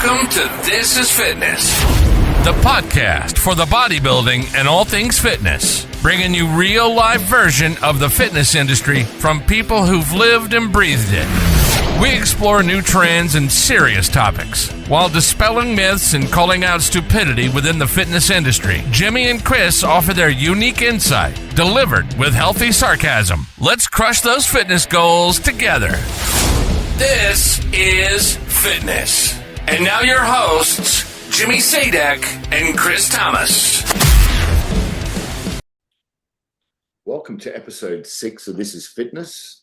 Welcome to This is Fitness, the podcast for the bodybuilding and all things fitness, bringing you real life version of the fitness industry from people who've lived and breathed it. We explore new trends and serious topics while dispelling myths and calling out stupidity within the fitness industry. Jimmy and Chris offer their unique insight, delivered with healthy sarcasm. Let's crush those fitness goals together. This is Fitness. And now your hosts, Jimmy Sadek and Chris Thomas. Welcome to episode 6 of This is Fitness.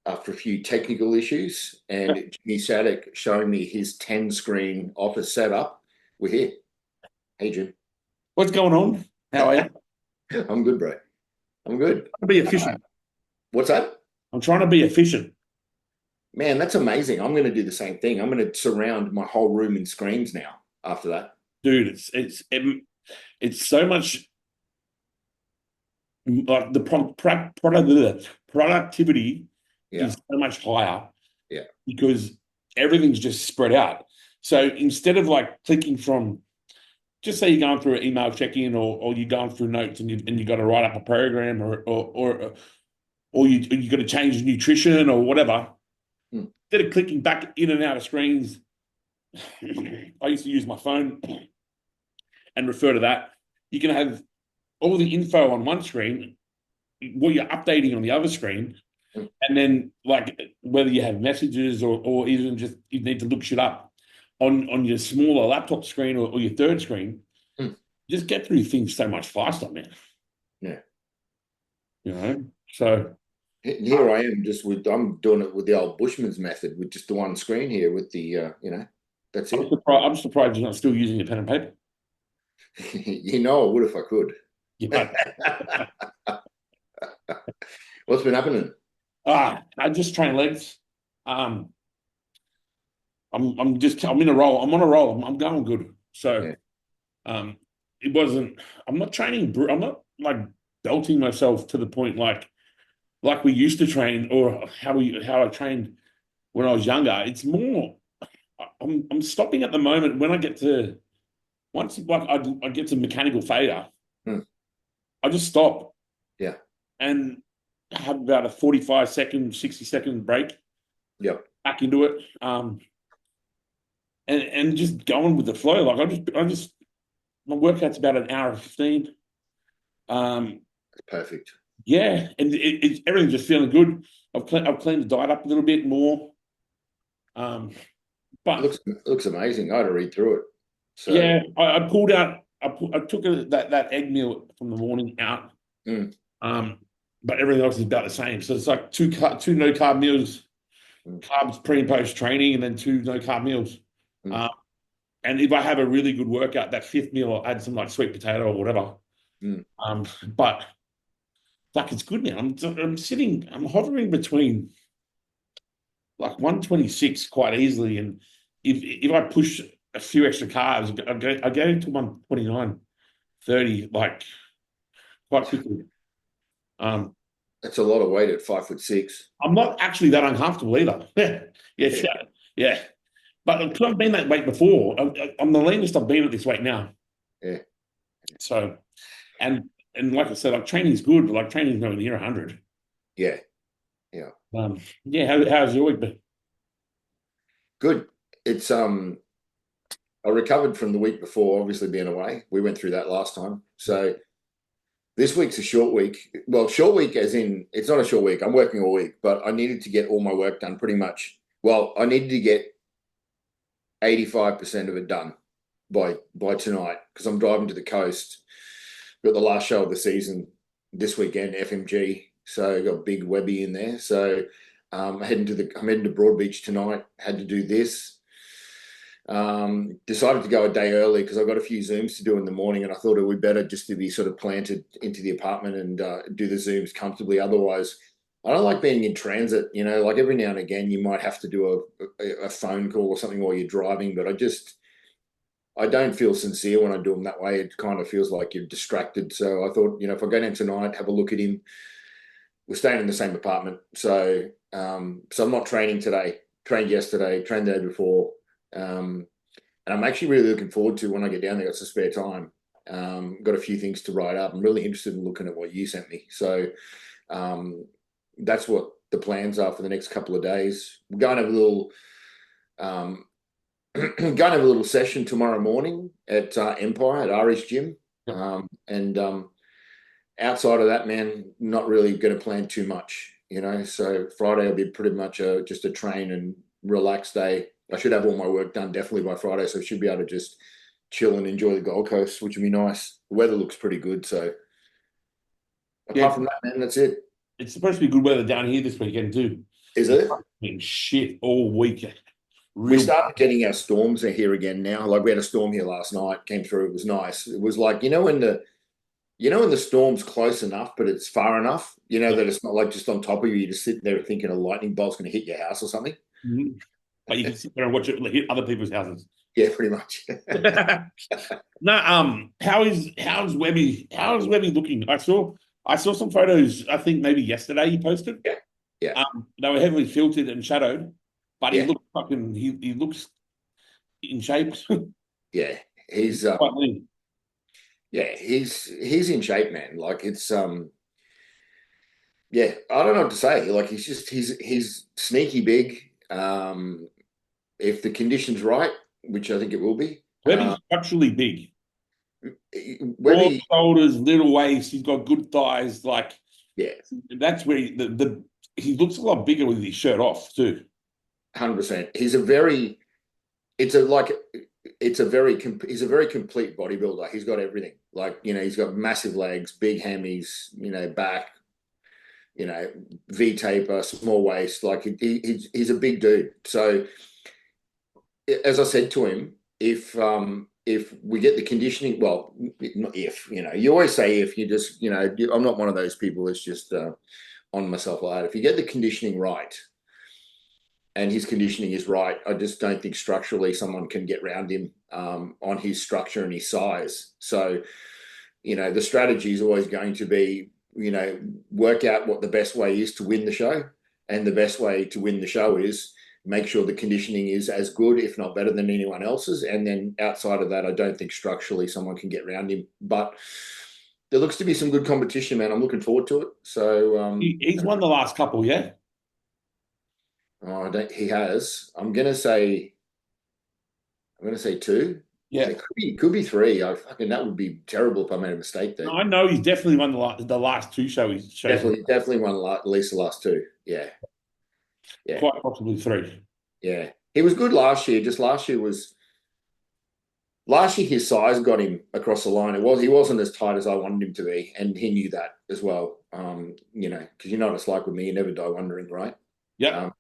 After a few technical issues and Jimmy Sadek showing me his 10-screen office setup, we're here. Hey, Jim. What's going on? How are you? I'm good, bro. I'm good. I'm trying to be efficient. What's that? I'm trying to be efficient. Man, that's amazing. I'm going to do the same thing. I'm going to surround my whole room in screens now after that. Dude, it's so much like the productivity is so much higher. Yeah. Because everything's just spread out. So instead of like clicking from, just say you're going through an email check-in or you're going through notes and you got to write up a program or you got to change nutrition or whatever. Instead of clicking back in and out of screens, I used to use my phone and refer to that. You can have all the info on one screen, what you're updating on the other screen, and then like whether you have messages or even just you need to look shit up on your smaller laptop screen or your third screen, just get through things so much faster, man. Yeah. You know, so... Here I am I'm doing it with the old Bushman's method with just the one screen here with the, that's it. I'm surprised you're not still using your pen and paper. I would if I could. Yeah. What's been happening? I just train legs. I'm in a roll. I'm on a roll. I'm going good. So, I'm not training. I'm not like belting myself to the point like we used to train or how I trained when I was younger. It's more, I'm stopping at the moment when I get to, once like I get to mechanical failure, I just stop. Yeah. And have about a 45-second, 60-second break. Yep. Back into it. And just going with the flow. Like I just my workout's about an hour and 15. Perfect. Yeah, and everything's just feeling good. I've cleaned the diet up a little bit more. But it looks amazing. I had to read through it. So yeah, I pulled out. I took that egg meal from the morning out. But everything else is about the same. So it's like two no carb meals, carbs pre and post training, and then 2 no carb meals. And if I have a really good workout, that 5th meal I'll add some like sweet potato or whatever. But like it's good now. I'm hovering between like 126 quite easily, and if I push a few extra carbs, I go into 129, 30 like quite quickly. That's a lot of weight at 5'6". I'm not actually that uncomfortable either. Yeah. But because I've been that weight before, I'm the leanest I've been at this weight now. Yeah. So, and like I said, like training's good. Like training's nowhere near 100. Yeah. How's your week been? Good. It's I recovered from the week before, obviously being away. We went through that last time. So this week's a short week. Well, short week as in it's not a short week. I'm working all week, but I needed to get all my work done pretty much. Well, I needed to get 85% of it done by tonight because I'm driving to the coast. Got the last show of the season this weekend, FMG. So got Big Webby in there. So I'm heading to Broadbeach tonight. Had to do this. Decided to go a day early because I've got a few Zooms to do in the morning, and I thought it would be better just to be sort of planted into the apartment and do the Zooms comfortably. Otherwise, I don't like being in transit. Like every now and again, you might have to do a phone call or something while you're driving, but I don't feel sincere when I do them that way. It kind of feels like you're distracted. So I thought, if I go down tonight, have a look at him. We're staying in the same apartment. So I'm not training today. Trained yesterday, trained the day before. And I'm actually really looking forward to when I get down there, got some spare time. Got a few things to write up. I'm really interested in looking at what you sent me. So that's what the plans are for the next couple of days. We're going to have a little going to have a little session tomorrow morning at Empire at Ari's gym. And outside of that, man, not really going to plan too much, So Friday will be pretty much just a train and relax day. I should have all my work done definitely by Friday, so I should be able to just chill and enjoy the Gold Coast, which would be nice. The weather looks pretty good, so apart from that, man, that's it. It's supposed to be good weather down here this weekend too. Is it? Shit all weekend. We started getting our storms here again now. Like we had a storm here last night, came through. It was nice. It was like when the storm's close enough, but it's far enough. That it's not like just on top of you. You just sit there thinking a lightning bolt's going to hit your house or something. Mm-hmm. But you can sit there and watch it hit other people's houses. Yeah, pretty much. No, how's Webby looking? I saw some photos. I think maybe yesterday you posted. Yeah. They were heavily filtered and shadowed, but he looks he looks in shape. Yeah, he's quite lean. Yeah, he's in shape, man. Like it's yeah, I don't know what to say. Like he's sneaky big. If the condition's right, which I think it will be. Webby's structurally big. Broad shoulders, little waist. He's got good thighs. Like that's where he looks a lot bigger with his shirt off too. 100%. He's a very complete bodybuilder. He's got everything. Like he's got massive legs, big hammies, back, V taper, small waist. Like he's a big dude. So as I said to him, if we get the conditioning, well, not if, you always say if, you just, I'm not one of those people that's just on myself like that. If you get the conditioning right, and his conditioning is right, I just don't think structurally someone can get around him on his structure and his size. So, the strategy is always going to be, work out what the best way is to win the show. And the best way to win the show is make sure the conditioning is as good, if not better than anyone else's. And then outside of that, I don't think structurally someone can get around him. But there looks to be some good competition, man. I'm looking forward to it. So he's won the last couple, yeah? Oh, he has. I'm gonna say 2. Yeah, it could be 3. That would be terrible if I made a mistake there. No, I know he's definitely won the last 2 shows. Definitely won at least the last 2. Yeah. Quite possibly 3. Yeah, he was good last year. Just last year his size got him across the line. He wasn't as tight as I wanted him to be, and he knew that as well. Because you know what it's like with me. You never die wondering, right? Yeah.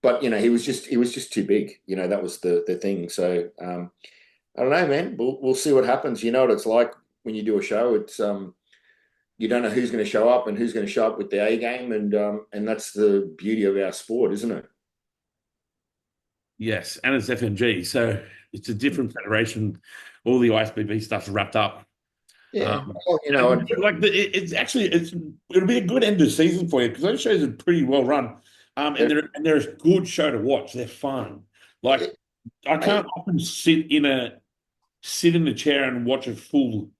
But he was just too big. That was the thing. So I don't know, man. We'll see what happens. You know what it's like when you do a show. It's you don't know who's going to show up and who's going to show up with the A game, and that's the beauty of our sport, isn't it? Yes, and it's FMG, so it's a different federation. All the ISBB stuff's wrapped up. Yeah, it'll be a good end of season for you because those shows are pretty well run, and they're a good show to watch. They're fun. Like I can't often sit in a chair and watch a full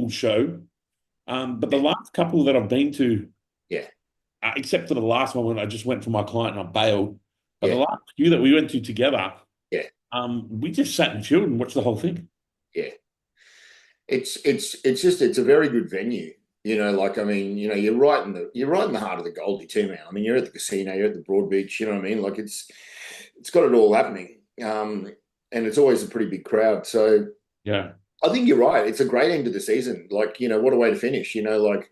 show, but the last couple that I've been to, except for the last one when I just went for my client and I bailed, but the last few that we went to together, we just sat and chilled and watched the whole thing. Yeah. It's a very good venue, you're right in the heart of the Goldie too, man. I mean, you're at the casino, you're at the Broadbeach, you know what I mean? Like it's got it all happening. And it's always a pretty big crowd. So yeah, I think you're right. It's a great end of the season. Like, what a way to finish, like a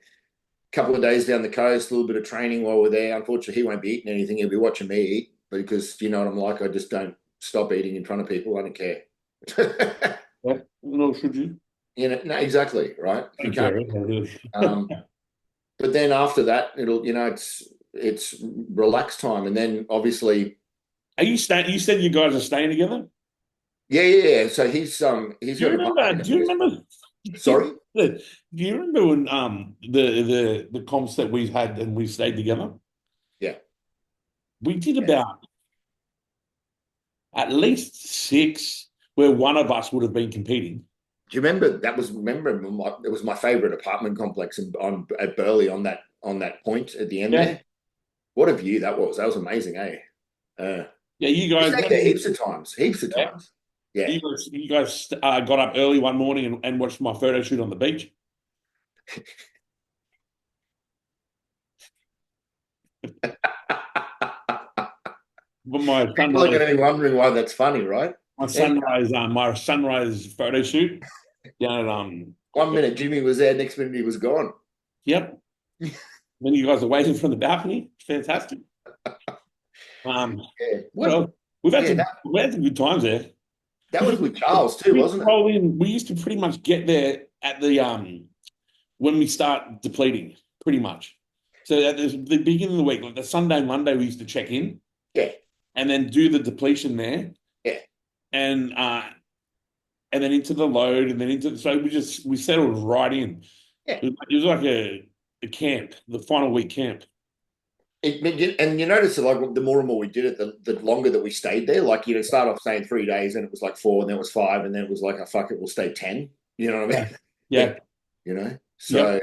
couple of days down the coast, a little bit of training while we're there. Unfortunately, he won't be eating anything. He'll be watching me eat because you know what I'm like. I just don't stop eating in front of people. I don't care. Well, no, should you? No, exactly, right? You can't. But then after that, it'll, it's relaxed time, and then obviously. Are you staying? You said you guys are staying together. Yeah. So he's Do you remember? Sorry. Do you remember when the comps that we've had and we stayed together? Yeah. We did about at least 6 where one of us would have been competing. Do you remember it was my favorite apartment complex at Burleigh on that point at the end there? What a view that was. That was amazing, eh? Yeah, you guys stayed there heaps of times. Yeah. You guys got up early one morning and watched my photo shoot on the beach. But my People are going to be wondering why that's funny, right? My sunrise photo shoot. Yeah. 1 minute Jimmy was there, next minute he was gone. Yep. Then you guys are waving from the balcony. Fantastic. Well, we've had some good times there. That was with Charles too, wasn't it? We used to pretty much get there at the when we start depleting, pretty much. So at the beginning of the week, like the Sunday, Monday, we used to check in. Yeah. And then do the depletion there. Yeah. And then into the load, and then we settled right in. Yeah. It was like a camp, the final week camp. And you notice that, like, the more and more we did it, the longer that we stayed there. Like, you know, start off saying 3 days, and it was like 4, and then it was 5, and then it was like, oh, fuck it, we'll stay 10. You know what I mean? Yeah. You know? So,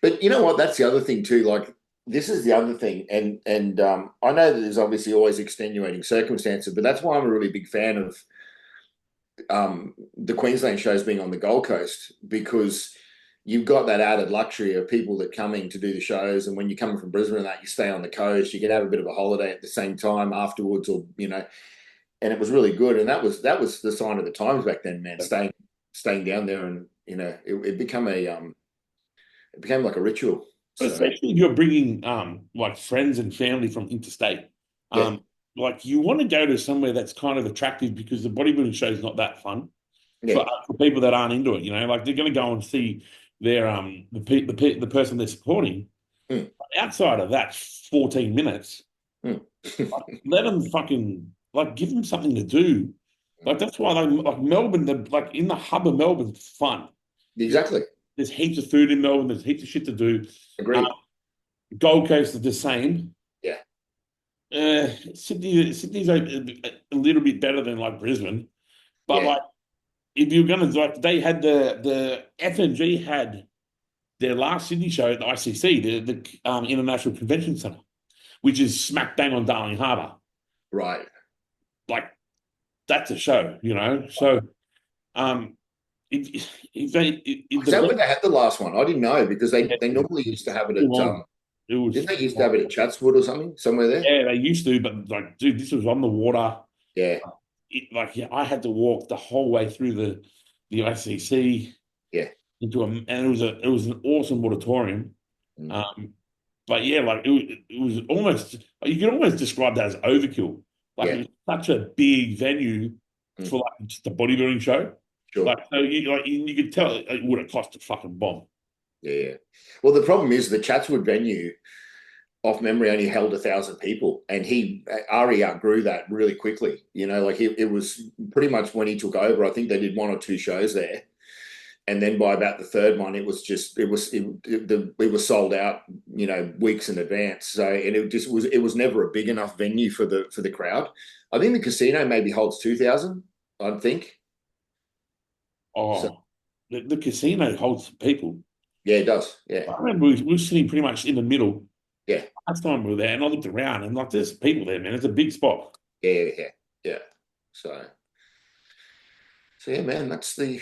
but you know what? That's the other thing too. Like, this is the other thing. And I know that there's obviously always extenuating circumstances, but that's why I'm a really big fan of the Queensland shows being on the Gold Coast, because you've got that added luxury of people that come in to do the shows. And when you're coming from Brisbane and that, you stay on the coast, you can have a bit of a holiday at the same time afterwards, or, you know, and it was really good. And that was the sign of the times back then, man, staying down there. And, you know, it became like a ritual. So, especially if you're bringing like friends and family from interstate. Like, you want to go to somewhere that's kind of attractive, because the bodybuilding show is not that fun for people that aren't into it. You know, like, they're going to go and see their the person they're supporting. Outside of that 14 minutes, like, let them fucking, like, give them something to do. Like, that's why like Melbourne, like in the hub of Melbourne, fun. Exactly. There's heaps of food in Melbourne. There's heaps of shit to do. Agreed. Gold Coast is the same. Yeah. Sydney's a little bit better than like Brisbane, but like, if you're gonna, like, they had the FNG had their last Sydney show at the ICC, the International Convention Centre, which is smack bang on Darling Harbour. Right. Like, that's a show, you know. So, Is that where they had the last one? I didn't know, because they normally used to have it at didn't they used to have it at Chatswood or something, somewhere there? Yeah, they used to, but like, dude, this was on the water. Yeah. I had to walk the whole way through the ICC. Yeah. And it was an awesome auditorium. But yeah, like, it was almost, you could almost describe that as overkill. Like, it was such a big venue for like just a bodybuilding show. Sure. Like, so you could tell it would have cost a fucking bomb. Yeah. Well, the problem is the Chatswood venue, off memory, only held 1,000 people, and Ari outgrew that really quickly. You know, like, it was pretty much when he took over, I think they did 1 or 2 shows there, and then by about the third one, it was sold out, you know, weeks in advance. So, and it was never a big enough venue for the crowd. I think the casino maybe holds 2,000. I think. Oh, so, the casino holds people. Yeah, it does. Yeah. I remember we were sitting pretty much in the middle. Yeah. Last time we were there, and I looked around, and like, there's people there, man. It's a big spot. Yeah. So yeah, man, that's the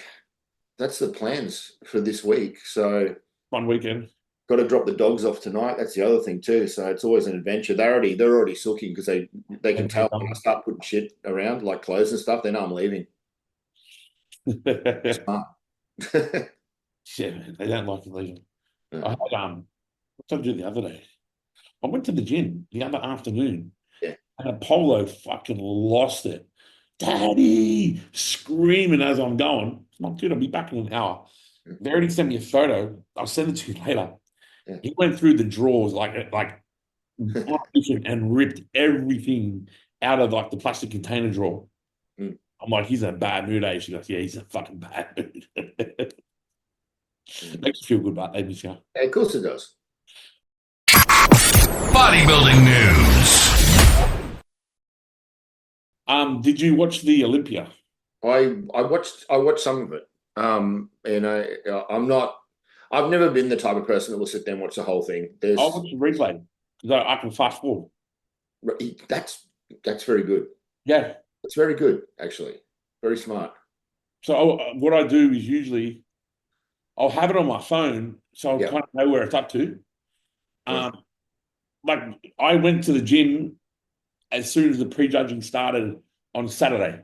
plans for this week. So, fun weekend. Got to drop the dogs off tonight. That's the other thing too. So it's always an adventure. They're already sulking, because they can tell when I start putting shit around, like clothes and stuff. They know I'm leaving. Smart. Yeah, man, they don't like you leaving. I had what did I do the other day? I went to the gym the other afternoon. Yeah. And Apollo fucking lost it. Daddy, screaming as I'm going. I'm like, dude, I'll be back in an hour. They already sent me a photo. I'll send it to you later. Yeah. He went through the drawers and ripped everything out of like the plastic container drawer. I'm like, he's in a bad mood, eh? She goes, yeah, he's in a fucking bad mood. Makes you feel good about that, Michelle. Yeah, of course it does. Bodybuilding news. Did you watch the Olympia? I watched some of it. And I've never been the type of person that will sit there and watch the whole thing. I watched the replay because I can fast forward. That's that's very good. Yeah. It's very good, actually. Very smart. So what I do is usually I'll have it on my phone, so I'll Yeah. kind of know where it's up to. Yeah. Like I went to the gym as soon as the prejudging started on Saturday,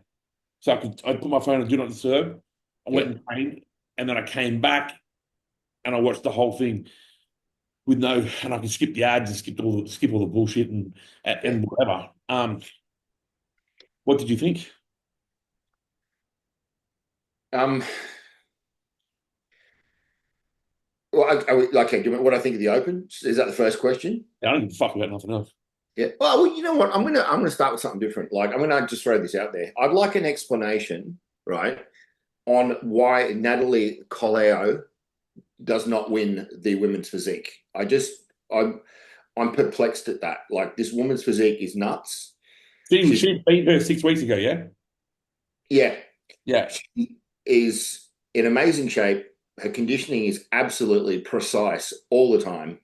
so I put my phone on do not disturb. I went and trained, and then I came back and I watched the whole thing with and I can skip the ads and skip all the bullshit and whatever. What did you think? Um. Well, okay. What I think of the Open? Is that the first question? I don't give a fuck about nothing else. Yeah. Well, you know what? I'm gonna start with something different. Like I'm gonna just throw this out there. I'd like an explanation, right, on why Natalie Coleo does not win the women's physique. I'm perplexed at that. Like this woman's physique is nuts. She beat her 6 weeks ago, yeah? Yeah. Yeah. She is in amazing shape. Her conditioning is absolutely precise all the time.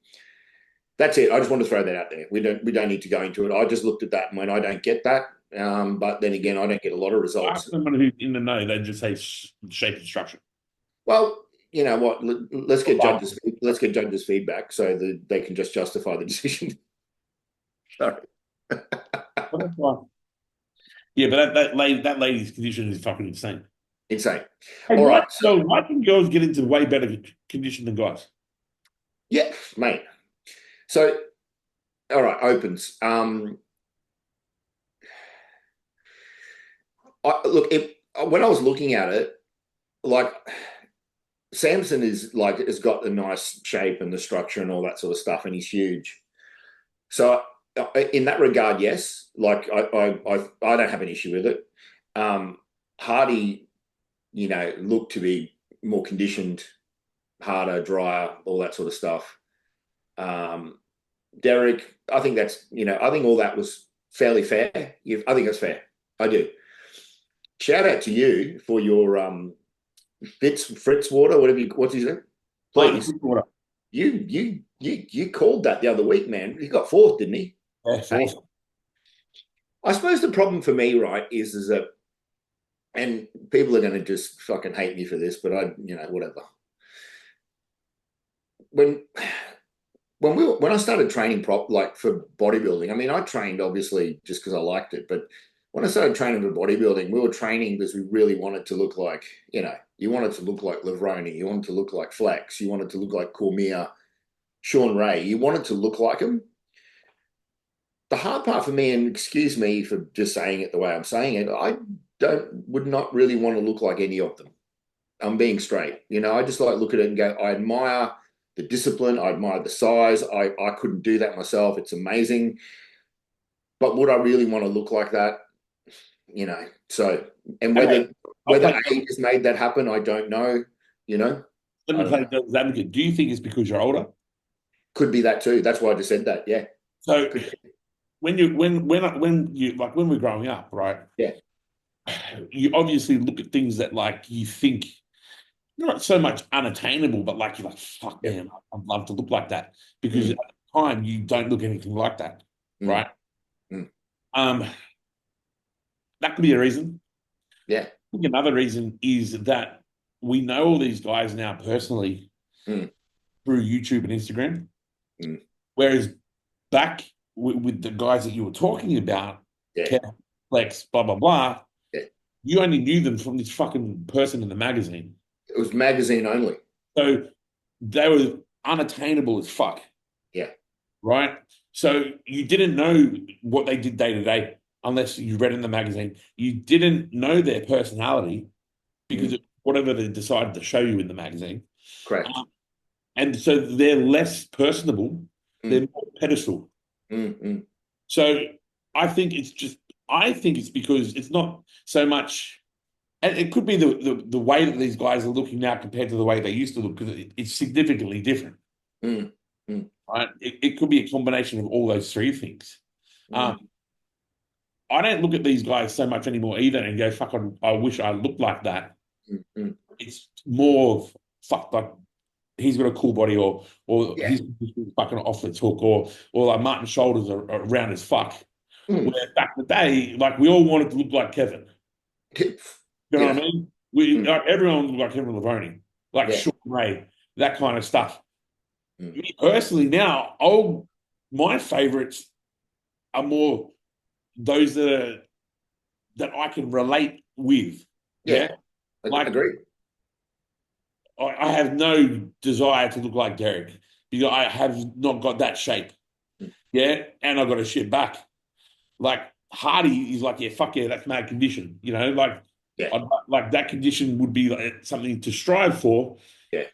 That's it. I just want to throw that out there. We don't need to go into it. I just looked at that and went, I don't get that. But then again, I don't get a lot of results. Ask someone who's in the know, they just say shape and structure. Well, you know what? Let's get judges' feedback so that they can just justify the decision. Sorry. Yeah, but that lady's condition is fucking insane. Insane. Hey, all right. So why can girls get into way better condition than guys? Yeah, mate. So, all right, opens. When I was looking at it, like Samson has got the nice shape and the structure and all that sort of stuff, and he's huge. So in that regard, yes, like I don't have an issue with it. Hardy, looked to be more conditioned, harder, drier, all that sort of stuff. Derek, I think I think all that was fairly fair. I think that's fair. I do. Shout out to you for your Fritz water, what's his name? Please. You called that the other week, man. He got fourth, didn't he? Yeah, fourth. I suppose the problem for me, right, is that, and people are going to just fucking hate me for this, but whatever. When I started training for bodybuilding, I mean, I trained obviously just because I liked it, but when I started training for bodybuilding, we were training because we really wanted to look like, you wanted to look like Levroni, you wanted to look like Flex, you wanted to look like Cormier, Sean Ray, you wanted to look like them. The hard part for me, and excuse me for just saying it the way I'm saying it, I would not really want to look like any of them. I'm being straight. I just look at it and go, I admire the discipline, I admire the size. I couldn't do that myself. It's amazing. But would I really want to look like that? So, and whether age has made that happen, I don't know. Let me play devil's advocate. Do you think it's because you're older? Could be that too. That's why I just said that. Yeah. So when we're growing up, right? Yeah. You obviously look at things that you think not so much unattainable, but you're like, fuck, man, I'd love to look like that. Because at the time you don't look anything like that. Right? That could be a reason. Yeah. I think another reason is that we know all these guys now personally through YouTube and Instagram. Whereas back with the guys that you were talking about, Flex, blah, blah, blah, you only knew them from this fucking person in the magazine. It was magazine only. So they were unattainable as fuck. Yeah. Right? So you didn't know what they did day to day unless you read in the magazine. You didn't know their personality because of whatever they decided to show you in the magazine. Correct. And so they're less personable. They're more pedestal. So I think it's because it's not so much, and it could be the way that these guys are looking now compared to the way they used to look, because it's significantly different. Right? It could be a combination of all those three things. I don't look at these guys so much anymore either and go, fuck, I wish I looked like that. Mm-hmm. It's more of, fuck, like, he's got a cool body, or Yeah. he's fucking off its hook, or like Martin's shoulders are round as fuck. Mm. Where back in the day, like, we all wanted to look like Kevin. You know Yeah. what I mean? Mm. Like, everyone looked like Kevin Lavoni, like Yeah. Sean Ray, that kind of stuff. Mm. Me personally, now, my favorites are more those that I can relate with. Yeah. Yeah. Like, Agreed. I have no desire to look like Derek because I have not got that shape. Mm. Yeah. And I've got a shit back. Like, Hardy is like, yeah, fuck yeah, that's mad condition. You know, like, Yeah. like that condition would be like something to strive for. Yeah.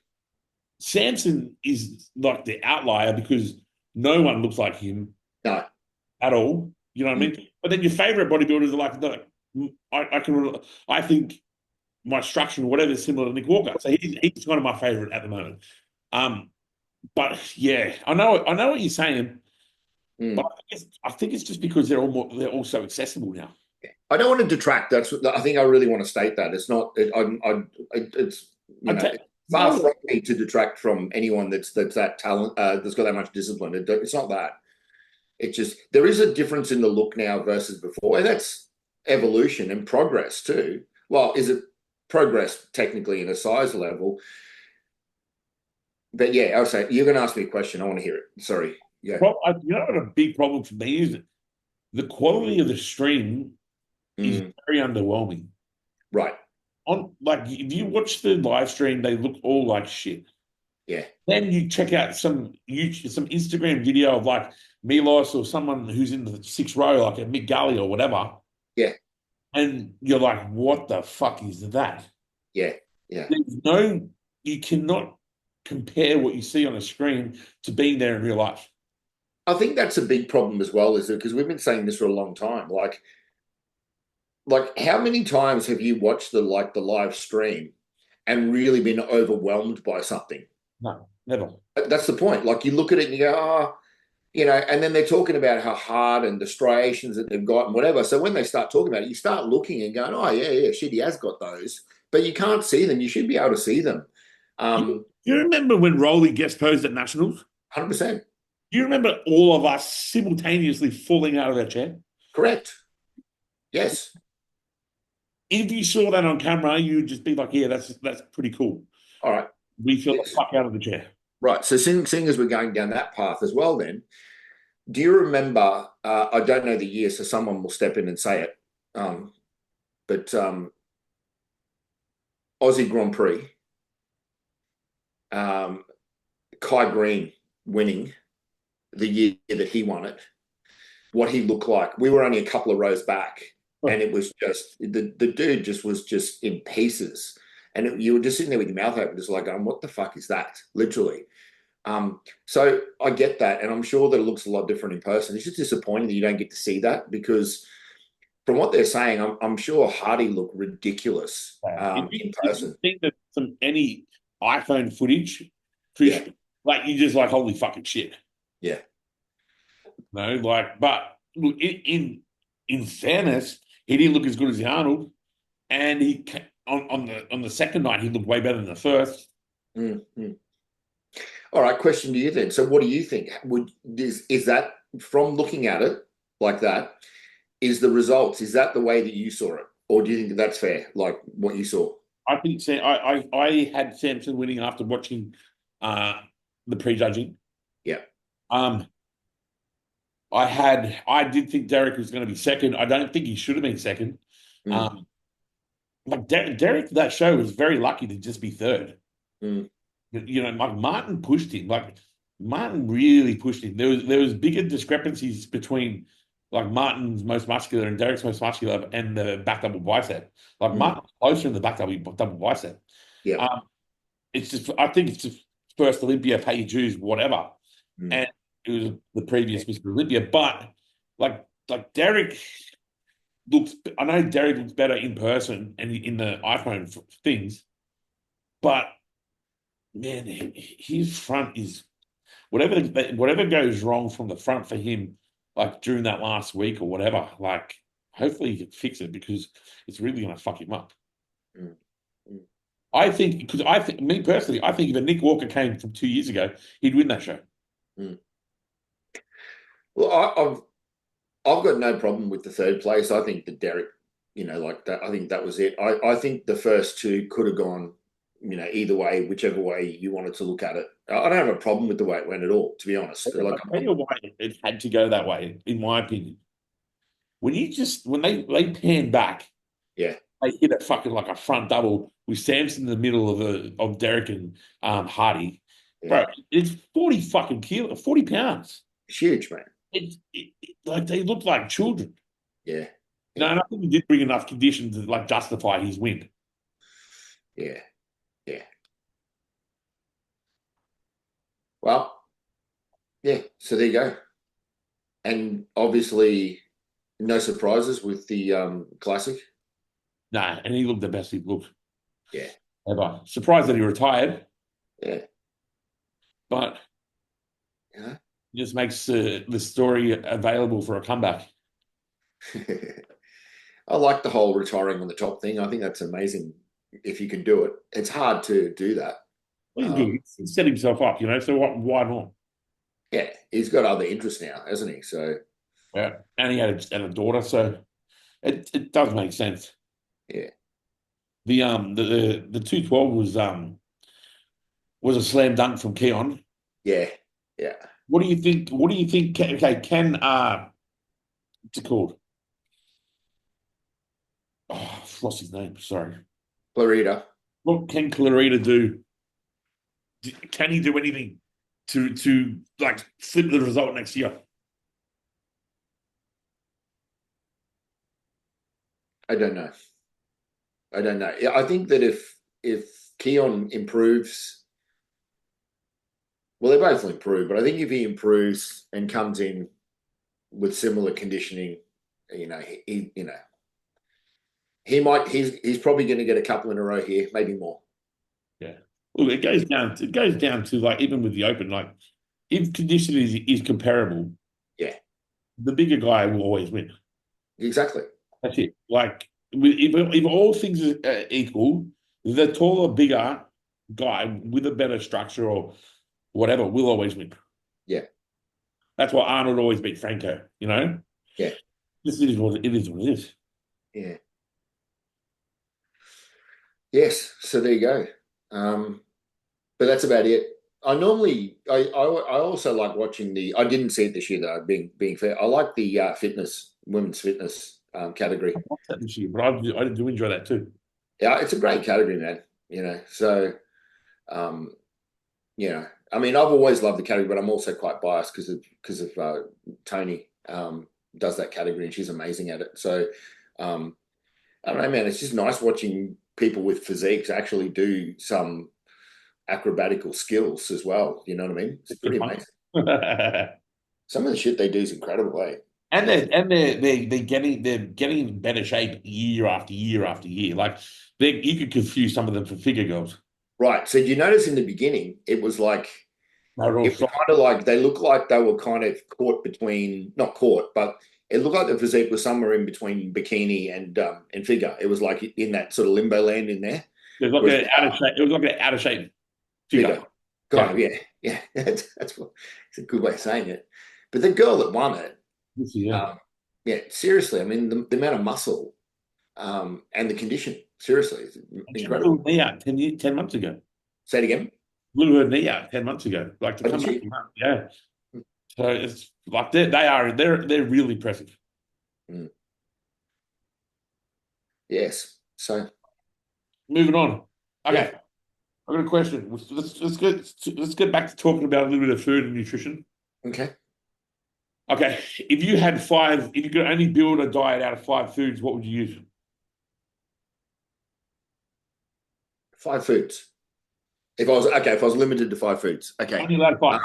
Samson is like the outlier because no one looks like him No. at all. You know what I Mm. mean? But then your favorite bodybuilders are like, no, I think my structure or whatever is similar to Nick Walker. So he's kind of my favorite at the moment. But yeah, I know what you're saying, Mm. but I think it's just because they're all so accessible now. I don't want to detract. That's what I think. I really want to state that it's not. It's far from me to detract from anyone that's that talent that's got that much discipline. It's not that. It's just there is a difference in the look now versus before, and that's evolution and progress too. Well, is it progress technically in a size level? But yeah, I'll say you're going to ask me a question. I want to hear it. Sorry. Yeah. You know what a big problem for me is? The quality of the stream is very underwhelming. Right. Like, if you watch the live stream, they look all like shit. Yeah. Then you check out some Instagram video of like Milos or someone who's in the sixth row, like a Mick Gully or whatever. Yeah. And you're like, what the fuck is that? Yeah. Yeah. You cannot compare what you see on a screen to being there in real life. I think that's a big problem as well, is it? Because we've been saying this for a long time. Like how many times have you watched the live stream and really been overwhelmed by something? No, never. That's the point. Like you look at it and you go, oh, and then they're talking about how hard and the striations that they've got and whatever. So when they start talking about it, you start looking and going, oh yeah, shit, he has got those, but you can't see them. You should be able to see them. You remember when Rowley guest posed at Nationals? 100%. You remember all of us simultaneously falling out of that chair? Correct. Yes. If you saw that on camera, you'd just be like, yeah, that's pretty cool. All right. We fell the fuck out of the chair. Right. So seeing as we're going down that path as well, then, do you remember, I don't know the year, so someone will step in and say it, but Aussie Grand Prix, Kai Green winning the year that he won it, what he looked like. We were only a couple of rows back, and it was just, the dude was just in pieces. And you were just sitting there with your mouth open, just like going, what the fuck is that? Literally. So I get that, and I'm sure that it looks a lot different in person. It's just disappointing that you don't get to see that, because from what they're saying, I'm sure Hardy looked ridiculous in person. If you think that from any iPhone footage, Yeah. like, you just like, holy fucking shit. Yeah. No, like, but look, in fairness, he didn't look as good as the Arnold, and he on the second night he looked way better than the first. Mm-hmm. All right, question to you then. So what do you think? Is that, from looking at it like that, is the results, is that the way that you saw it? Or do you think that's fair, like what you saw? I think I had Samson winning after watching the prejudging. Yeah. I did think Derek was going to be second. I don't think he should have been second. Like Derek, that show was very lucky to just be third. Like Martin pushed him. Like Martin really pushed him. There was bigger discrepancies between like Martin's most muscular and Derek's most muscular and the back double bicep. Like Martin was closer in the back double bicep. Yeah. I think it's just first Olympia, pay your dues, whatever. And it was the previous Mr. Olympia, but like Derek looks. I know Derek looks better in person and in the iPhone things, but man, his front is whatever goes wrong from the front for him, like during that last week or whatever. Like Hopefully he can fix it because it's really going to fuck him up. Mm. Mm. I think because me personally, I think if a Nick Walker came from 2 years ago, he'd win that show. Mm. Well, I've got no problem with the third place. I think the Derek, like that. I think that was it. I think the first two could have gone, either way, whichever way you wanted to look at it. I don't have a problem with the way it went at all, to be honest. I'll tell you why it had to go that way, in my opinion. When they pan back, Yeah, they hit it fucking like a front double with Samson in the middle of Derek and Hardy. yeah. Bro, it's 40 fucking 40 pounds. It's huge, man. Like they look like children. Yeah, No, and I think he did bring enough condition to like justify his win. yeah, yeah. Well, yeah. So there you go. And obviously, no surprises with the classic. Nah, and he looked the best he'd looked Yeah, ever. Surprised that he retired, yeah. but Yeah. it just makes the story available for a comeback. I like the whole retiring on the top thing. I think that's amazing if you can do it. It's hard to do that. Well, he's good. He set himself up, so why not? Yeah, he's got other interests now, hasn't he? So Yeah, and he had a daughter, so it does make sense. yeah, The 212 was a slam dunk from Keon. yeah, yeah. What do you think? What do you think? Okay, what's it called? Oh, I've lost his name. Sorry. Clarita. What can Clarita do? Can he do anything to like flip the result next year? I don't know. I don't know. Yeah, I think that if Keon improves, well, they both will improve, but I think if he improves and comes in with similar conditioning, he might. He's probably going to get a couple in a row here, maybe more. Yeah. Well, it goes down. It goes down to like even with the Open, like if conditioning is comparable, Yeah, the bigger guy will always win. exactly. That's it. Like if all things are equal, the taller, bigger guy with a better structure or whatever will always win. Yeah, That's why Arnold always beat Franco. yeah, This is what it is. What it is. yeah. Yes. So there you go. But that's about it. I normally, I also like watching I didn't see it this year though. Being fair, I like the women's fitness category. I watched that this year, but I do enjoy that too. Yeah, it's a great category, man. So, I mean, I've always loved the category, but I'm also quite biased because of Tony does that category and she's amazing at it. So, I don't know, man. It's just nice watching people with physiques actually do some acrobatical skills as well. You know what I mean? It's pretty amazing. Some of the shit they do is incredible, eh? And they're getting in better shape year after year after year. Like you could confuse some of them for figure girls. Right. So you notice in the beginning, it was like They're all it was kind of like they looked like they were kind of caught between, not caught, but it looked like the physique was somewhere in between bikini and figure. It was like in that sort of limbo land in there. It was like an out of shape. It was like an out of shape figure. Kind of, yeah. That's what it's a good way of saying it. But the girl that won it, seriously. I mean, the amount of muscle and the condition, seriously, it's incredible. Blew her knee out 10 months ago. Say it again. Blew her knee out 10 months ago. Like to come back, yeah. So it's like they're really impressive. Mm. Yes. So moving on. Okay. Yeah. I've got a question. Let's get back to talking about a little bit of food and nutrition. Okay. Okay. If you could only build a diet out of 5 foods, what would you use? 5 foods. If I was limited to 5 foods. Okay. Only allowed 5.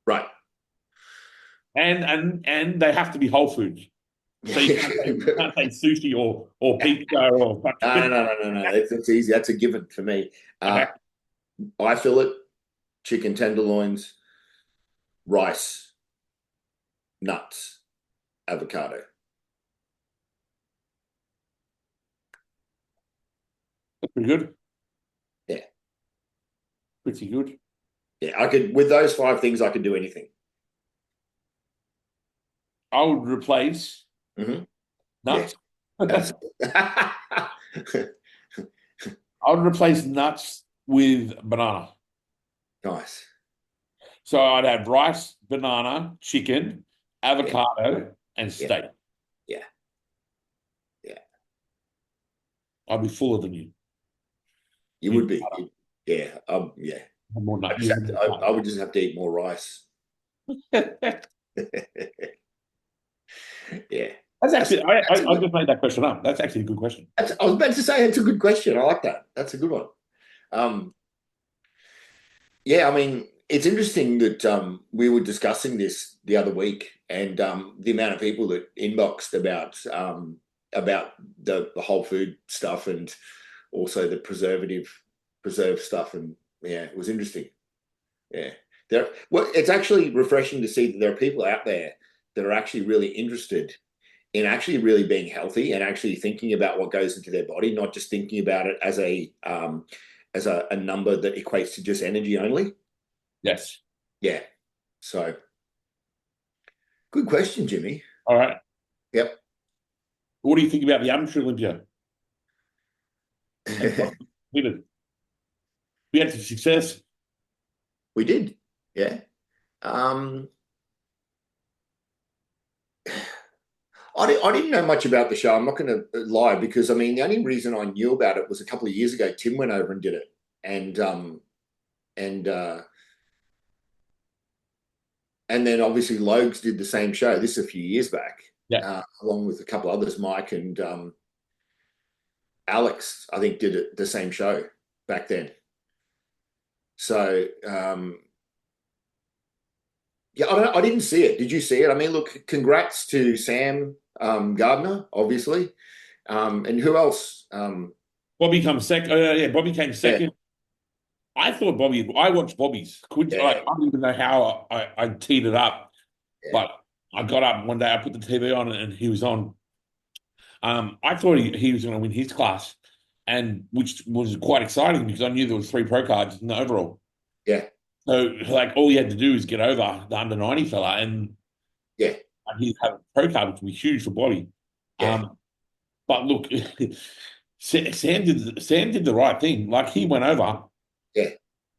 Right. And they have to be whole foods. So you can't say sushi or pizza or No. That's easy. That's a given for me. Okay. Eye fillet, chicken tenderloins, rice, nuts, avocado. Pretty good. Yeah. Pretty good. Yeah, I could, with those 5 things, I could do anything. I would replace Hmm. nuts. That's I would replace nuts with banana. nice. So I'd have rice, banana, chicken, avocado, and Yeah. steak. Yeah. Yeah. I'd be fuller than you. You would be. Yeah. Yeah. Have more I nut. just You have to, I would just have to eat more rice. have Yeah. That's actually, That's a I good, just made that question up. That's actually a good question. I was about to say it's a good question. I like that. That's a good one. Um, yeah, I mean, it's interesting that we were discussing this the other week, and the amount of people that inboxed about the whole food stuff and also the preserved stuff, and yeah, it was interesting. Yeah, it's actually refreshing to see that there are people out there that are actually really interested in actually really being healthy and actually thinking about what goes into their body, not just thinking about it as a number that equates to just energy only. Yes. Yeah. So good question, Jimmy. All right. Yep. What do you think about the amateur Olympia? We did. We had some success. We did. Yeah. Um, I didn't know much about the show. I'm not going to lie, because I mean the only reason I knew about it was a couple of years ago. Tim went over and did it, and and then obviously Logs did the same show. This is a few years back, Yeah. along with a couple others. Mike and Alex, I think, did it the same show back then. So yeah, I didn't see it. Did you see it? I mean, look, congrats to Sam Gardner, obviously, and who else? Bobby comes second. Yeah, Bobby came second. I thought Bobby. I watched Bobby's. I don't even know how I teed it up, but I got up one day. I put the TV on and he was on. I thought he was going to win his class, and which was quite exciting because I knew there was 3 pro cards in the overall. Yeah. So like all he had to do is get over the under 90 fella, and Yeah. he'd have a pro card, which would be huge for Bobby. Yeah. But look, Sam did the right thing. Like he went over. Yeah.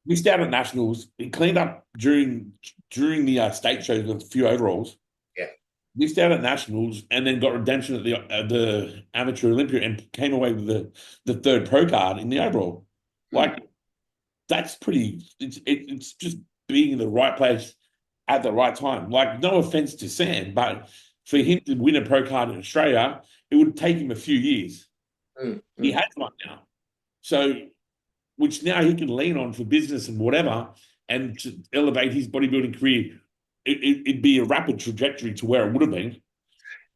Missed out at nationals. He cleaned up during the state shows with a few overalls. Yeah. Missed out at nationals and then got redemption at the amateur Olympia and came away with the 3rd pro card in the overall. Like that's pretty. It's just being in the right place at the right time. Like no offense to Sam, but for him to win a pro card in Australia, it would take him a few years. He has one now, so which now he can lean on for business and whatever, and to elevate his bodybuilding career. It'd be a rapid trajectory to where it would have been.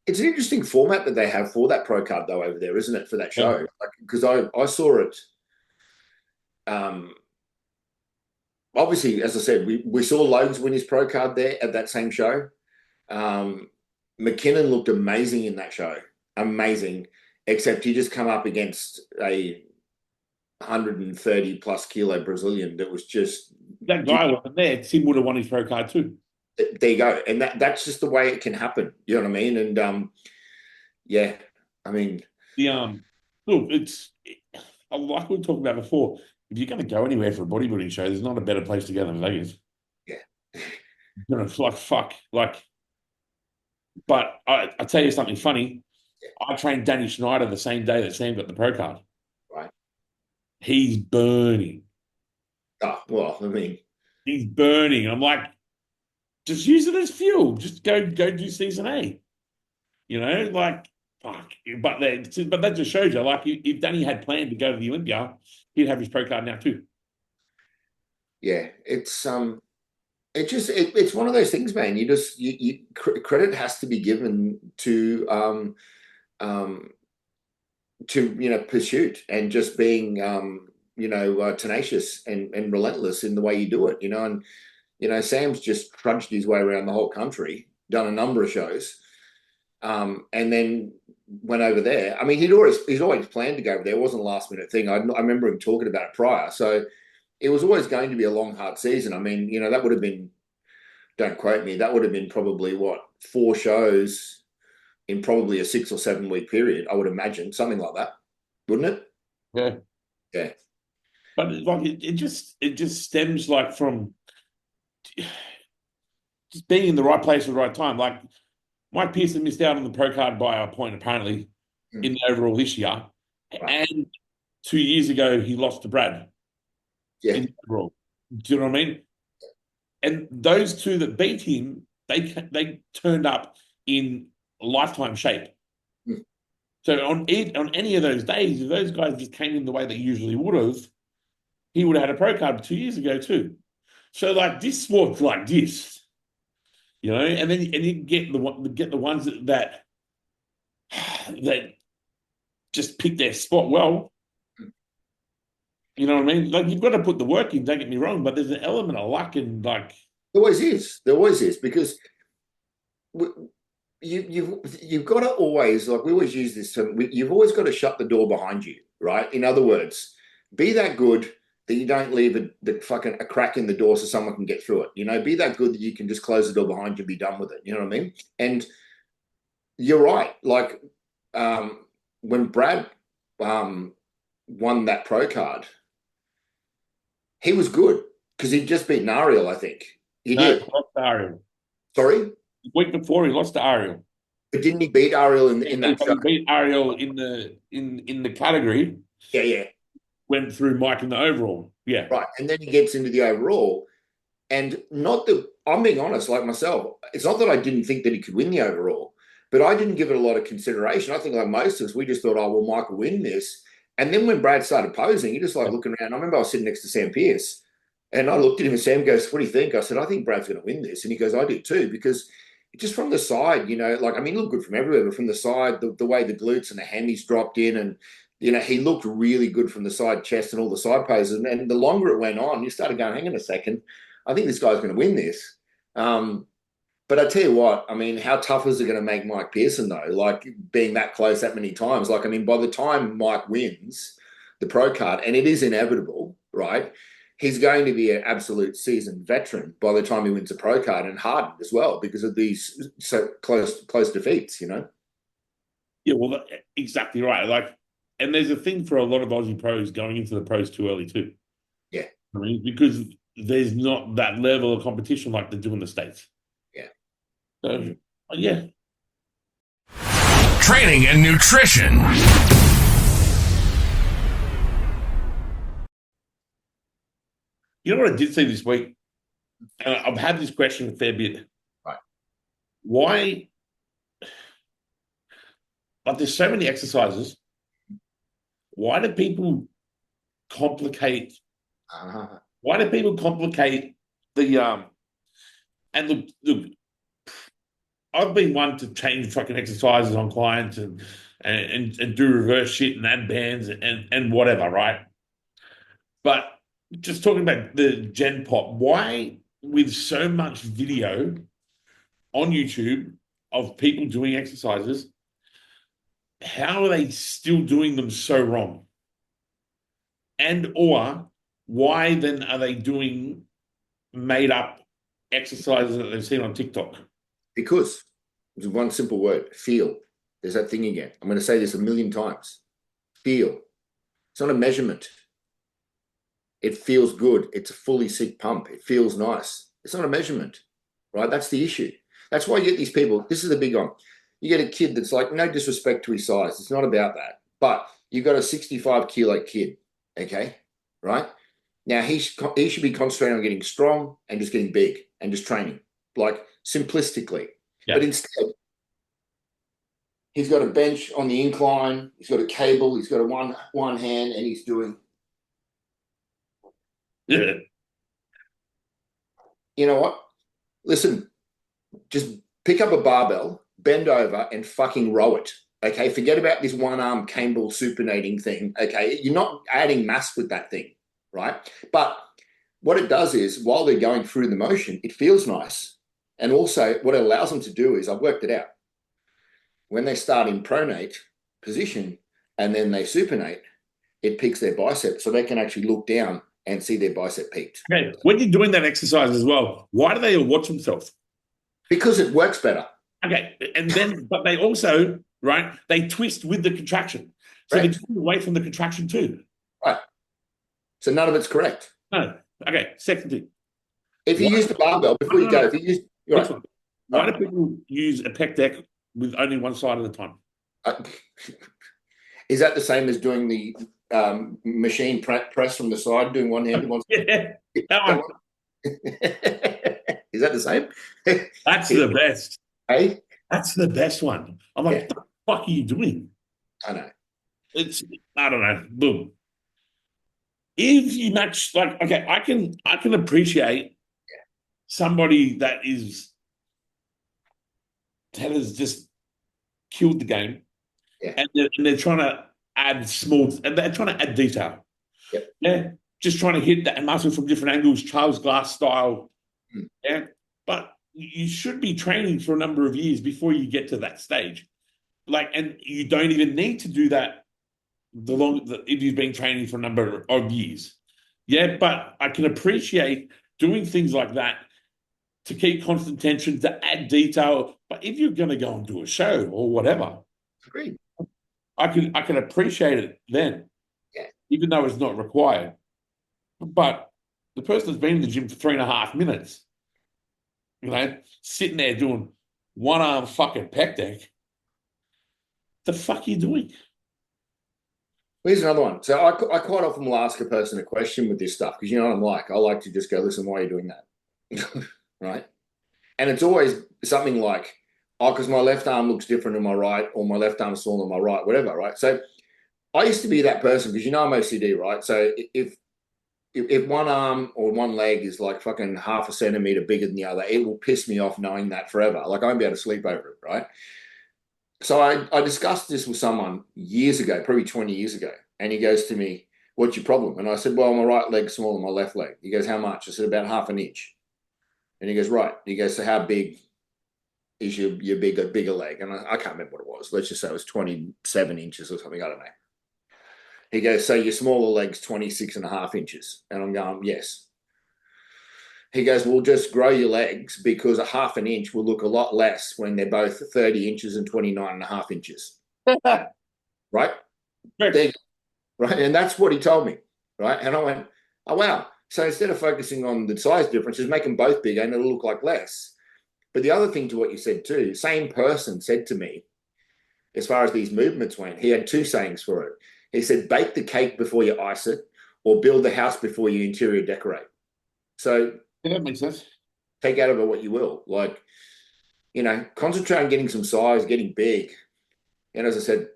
It's an interesting format that they have for that pro card though over there, isn't it? For that show, because I saw it. Obviously, as I said, we saw Logs win his pro card there at that same show. McKinnon looked amazing in that show, amazing. Except he just come up against a 130 plus kilo Brazilian that was just that guy wasn't there. Tim would have won his pro card too. There you go, and that's just the way it can happen. You know what I mean? And yeah, I mean look, it's like we talked about before. If you're going to go anywhere for a bodybuilding show, there's not a better place to go than Vegas. Yeah, you know, it's like fuck, like. But I tell you something funny. I trained Danny Schneider the same day that Sam got the pro card. Right. He's burning. Oh, well, I mean, he's burning. I'm like, just use it as fuel. Just go do season A. You know, like fuck. But that just shows you, like, if Danny had planned to go to the Olympia, he'd have his pro card now too. Yeah, it's one of those things, man. You credit has to be given to pursuit and just being tenacious and relentless in the way you do it. And Sam's just trudged his way around the whole country, done a number of shows. and then went over there. I mean, he's always planned to go over there. It wasn't a last minute thing. I remember him talking about it prior. So it was always going to be a long, hard season. I mean, that would have been, don't quote me, that would have been probably what, 4 shows in probably a 6 or 7 week period, I would imagine, something like that, wouldn't it? Yeah. Yeah. But like it just stems like from just being in the right place at the right time. Like Mike Pearson missed out on the pro card by a point, apparently, in the overall this year. Right. And 2 years ago, he lost to Brad Yeah. in the overall. Do you know what I mean? And those two that beat him, they turned up in lifetime shape. Mm. So on any of those days, if those guys just came in the way they usually would have, he would have had a pro card 2 years ago too. So like this sport's like this, and then you get the ones that just pick their spot well. You know what I mean? Like you've got to put the work in. Don't get me wrong, but there's an element of luck and like There always is. There always is, because you've got to always, like we always use this term, you've always got to shut the door behind you, right? In other words, be that good that you don't leave a crack in the door so someone can get through it. Be that good that you can just close the door behind you and be done with it. You know what I mean? And you're right. Like when Brad won that pro card, he was good because he'd just beaten Ariel, I think. He did. He lost to Ariel. Sorry? The week before he lost to Ariel. But didn't he beat Ariel in that show? He beat Ariel in the category. Yeah. Went through Mike in the overall. Yeah. Right. And then he gets into the overall. And I'm being honest, like myself, it's not that I didn't think that he could win the overall, but I didn't give it a lot of consideration. I think like most of us, we just thought, oh, well, Mike will win this. And then when Brad started posing, he just like looking around. I remember I was sitting next to Sam Pearce and I looked at him and Sam goes, what do you think? I said, I think Brad's going to win this. And he goes, I do too, because just from the side, like, I mean, he looked good from everywhere, but from the side, the way the glutes and the hammies dropped in and, he looked really good from the side chest and all the side poses. And the longer it went on, you started going, hang on a second, I think this guy's going to win this. But I tell you what, I mean, how tough is it going to make Mike Pearson, though? Like, being that close that many times. Like, I mean, by the time Mike wins the pro card, and it is inevitable, right? He's going to be an absolute seasoned veteran by the time he wins a pro card, and hardened as well because of these so close defeats, Yeah, well, exactly right. Like, and there's a thing for a lot of Aussie pros going into the pros too early too. Yeah. I mean, because there's not that level of competition like they do in the States. Yeah. So, yeah. Training and nutrition. You know what I did see this week? And I've had this question a fair bit. Right. Why? Like, there's so many exercises. Why do people complicate? Why do people complicate the and the I've been one to change fucking exercises on clients and do reverse shit and add bands and whatever, right? But just talking about the Gen Pop, why with so much video on YouTube of people doing exercises, how are they still doing them so wrong? And or why then are they doing made up exercises that they've seen on TikTok? Because it's one simple word, feel. There's that thing again. I'm going to say this 1,000,000 times. Feel. It's not a measurement. It feels good. It's a fully sick pump. It feels nice. It's not a measurement, right? That's the issue. That's why you get these people. This is the big one. You get a kid that's like, no disrespect to his size. It's not about that. But you've got a 65-kilo kid, okay, right? Now, he should be concentrating on getting strong and just getting big and just training, like simplistically. Yeah. But instead, he's got a bench on the incline. He's got a cable. He's got a one hand, and he's doing. Yeah. You know what? Listen, just pick up a barbell, bend over, and fucking row it. Okay, forget about this one-arm cable supinating thing. Okay, you're not adding mass with that thing, right? But what it does is, while they're going through the motion, it feels nice. And also, what it allows them to do is, I've worked it out. when they start in pronate position and then they supinate, it peaks their bicep, so they can actually look down and see their bicep peaked. Okay, when you're doing that exercise as well, why do they all watch themselves? Because it works better. Okay, and then, but they also, right, they twist with the contraction. So Right. they're going away from the contraction too. Right. So none of it's correct. No. Okay, second thing. If you use the barbell, before you go, if you use... Right. Why do people use a pec deck with only one side at a time? Is that the same as doing the machine press from the side, doing one hand? Yeah, that one. Is that the same? That's the best. Hey? That's the best one. I'm like, what the fuck are you doing? I know. I don't know. Boom. If you match, like, okay, I can appreciate somebody that has just killed the game, and they're trying to add detail. Yep. Yeah, just trying to hit that muscle from different angles, Charles Glass style. Yeah, but you should be training for a number of years before you get to that stage. Like, and you don't even need to do that if you've been training for a number of years. Yeah, but I can appreciate doing things like that to keep constant tension, to add detail. But if you're going to go and do a show or whatever, Agreed. I can appreciate it then, even though it's not required. But the person that's been in the gym for 3.5 minutes, sitting there doing one arm fucking pec deck, the fuck are you doing? Here's another one. So I quite often will ask a person a question with this stuff because you know what I'm like. I like to just go, listen, why are you doing that? Right? And it's always something like, oh, because my left arm looks different than my right, or my left arm's smaller than my right, whatever, right? So I used to be that person because you know I'm OCD, right? So if one arm or one leg is like fucking half a centimeter bigger than the other, it will piss me off knowing that forever. Like I won't be able to sleep over it, right? So I discussed this with someone years ago, probably 20 years ago, and he goes to me, what's your problem? And I said, well, my right leg's smaller than my left leg. He goes, how much? I said, about half an inch. And he goes, right. He goes, so how big is your bigger leg? And I can't remember what it was. Let's just say it was 27 inches or something. I don't know. He goes, so your smaller leg's 26.5 inches. And I'm going, yes. He goes, well, just grow your legs because a half an inch will look a lot less when they're both 30 inches and 29.5 inches. Right? Right. And that's what he told me. Right. And I went, oh, wow. So instead of focusing on the size differences, make them both bigger and it'll look like less. But the other thing to what you said too, same person said to me, as far as these movements went, he had two sayings for it. He said, bake the cake before you ice it, or build the house before you interior decorate. So that makes sense. Take out of it what you will. Like, concentrate on getting some size, getting big. And as I said,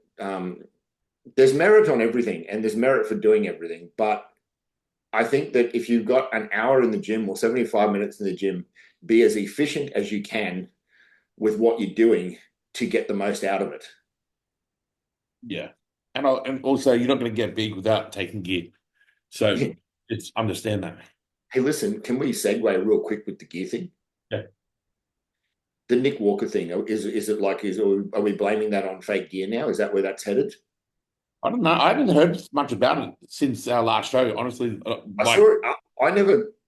there's merit on everything and there's merit for doing everything. But I think that if you've got an hour in the gym or 75 minutes in the gym, be as efficient as you can with what you're doing to get the most out of it. Yeah. And also, you're not going to get big without taking gear. So it's understand that. Hey, listen, can we segue real quick with the gear thing? Yeah. The Nick Walker thing, are we blaming that on fake gear now? Is that where that's headed? I don't know. I haven't heard much about it since our last show, honestly. I saw it.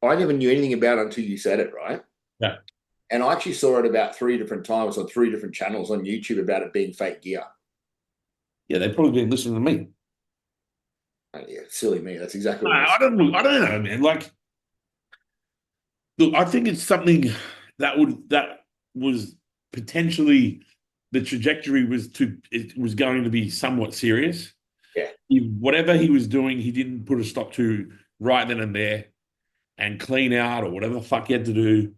I never knew anything about it until you said it, right? Yeah. And I actually saw it about 3 different times on 3 different channels on YouTube about it being fake gear. Yeah, they've probably been listening to me. Oh, yeah, silly me. That's exactly what I don't know, man. Like, look, I think it's something that was potentially the trajectory it was going to be somewhat serious. Yeah. Whatever he was doing, he didn't put a stop to right then and there, and clean out or whatever the fuck he had to do.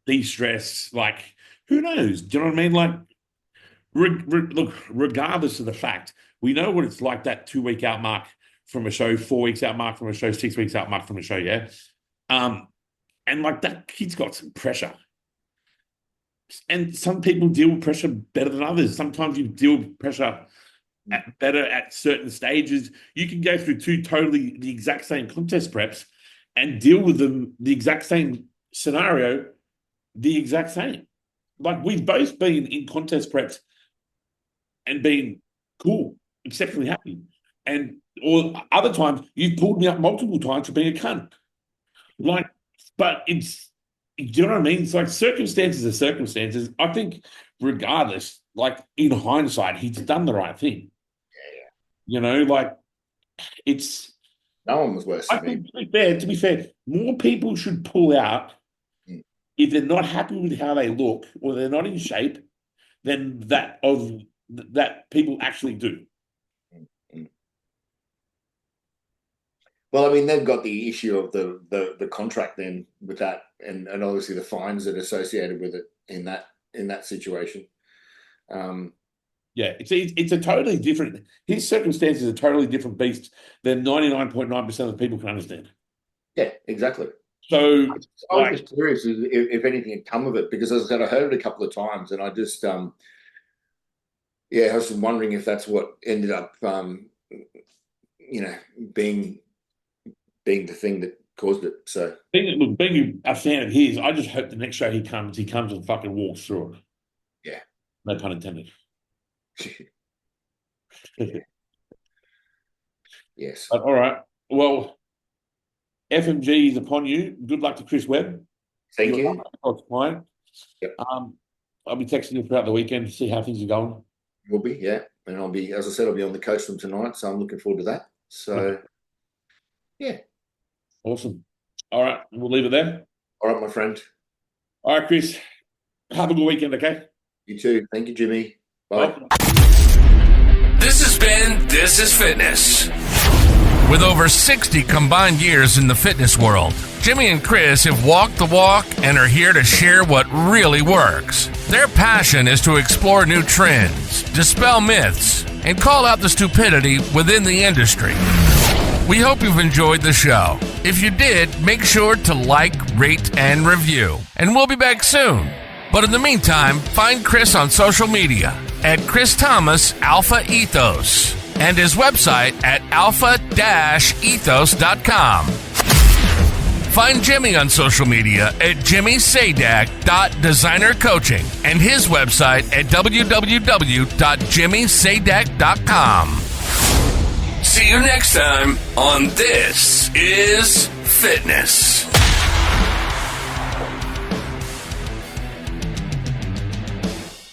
De-stress, like, who knows? Do you know what I mean? Like, look, regardless of the fact, we know what it's like, that 2-week out mark from a show, 4 weeks out mark from a show, 6 weeks out mark from a show, yeah? And like, that kid's got some pressure. And some people deal with pressure better than others. Sometimes you deal with pressure better at certain stages. You can go through 2 totally the exact same contest preps and deal with them the exact same scenario, the exact same. Like, we've both been in contest preps and been cool, exceptionally happy. And or other times you've pulled me up multiple times for being a cunt. Like, but it's, do you know what I mean? It's like circumstances are circumstances. I think regardless, like in hindsight, he's done the right thing. You know, like it's, No one was worse I than me. think to be fair, more people should pull out if they're not happy with how they look or they're not in shape than that people actually do. Well, I mean, they've got the issue of the contract then with that, and obviously the fines that are associated with it in that situation. Yeah, it's a totally different. His circumstances are a totally different beast than 99.9% of the people can understand. Yeah, exactly. So I was just curious if anything had come of it, because as I said, I heard it a couple of times, and I just I was wondering if that's what ended up being the thing that caused it. So being a fan of his, I just hope the next show he comes and fucking walks through it. Yeah. No pun intended. Yes. All right. Well, FMG is upon you. Good luck to Chris Webb. Thank you. Client. Yep. I'll be texting you throughout the weekend to see how things are going. Will be, yeah. And I'll be, as I said, I'll be on the coast from tonight, so I'm looking forward to that. So, yeah. Awesome. All right. We'll leave it there. All right, my friend. All right, Chris. Have a good weekend, okay? You too. Thank you, Jimmy. Bye. This has been This is Fitness. With over 60 combined years in the fitness world, Jimmy and Chris have walked the walk and are here to share what really works. Their passion is to explore new trends, dispel myths, and call out the stupidity within the industry. We hope you've enjoyed the show. If you did, make sure to like, rate, and review. And we'll be back soon. But in the meantime, find Chris on social media at Chris Thomas Alpha Ethos and his website at alpha-ethos.com. Find Jimmy on social media at jimmysadak.designercoaching and his website at www.jimmysadak.com. See you next time on This is Fitness.